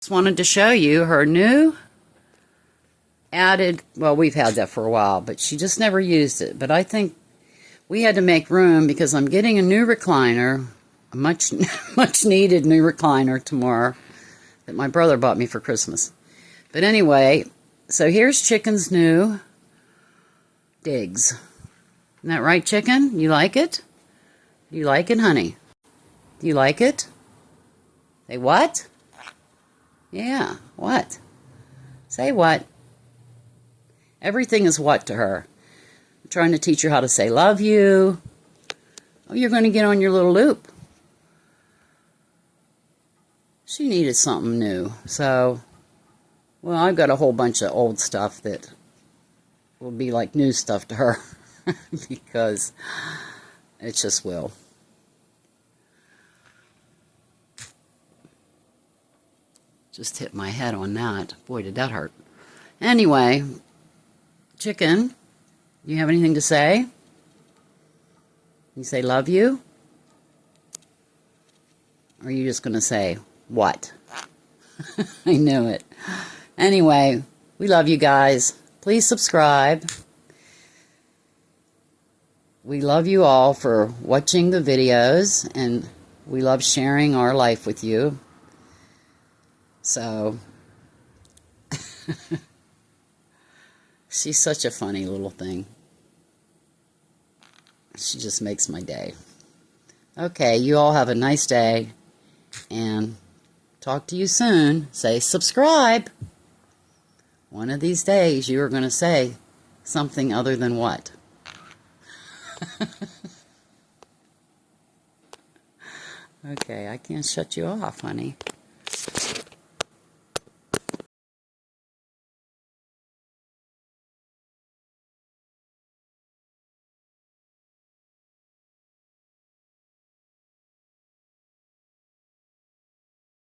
Just wanted to show you her new added, well, we've had that for a while, but she just never used it. But I think we had to make room because I'm getting a new recliner, a much needed new recliner tomorrow that my brother bought me for Christmas. But anyway, so here's Chicken's new digs. Isn't that right, Chicken? You like it? Do you like it, honey? Do you like it? Say what? Yeah, what? Say what? Everything is what to her. I'm trying to teach her how to say love you. Oh, you're going to get on your little loop. She needed something new. So, well, I've got a whole bunch of old stuff that will be like new stuff to her. Because it just will. Just hit my head on that. Boy, did that hurt. Anyway, Chicken, you have anything to say? You say love you? Or are you just going to say what? I knew it. Anyway, we love you guys. Please subscribe. We love you all for watching the videos, and we love sharing our life with you. So, she's such a funny little thing. She just makes my day. Okay, you all have a nice day, and talk to you soon. Say subscribe. One of these days, you are going to say something other than what? Okay, I can't shut you off, honey.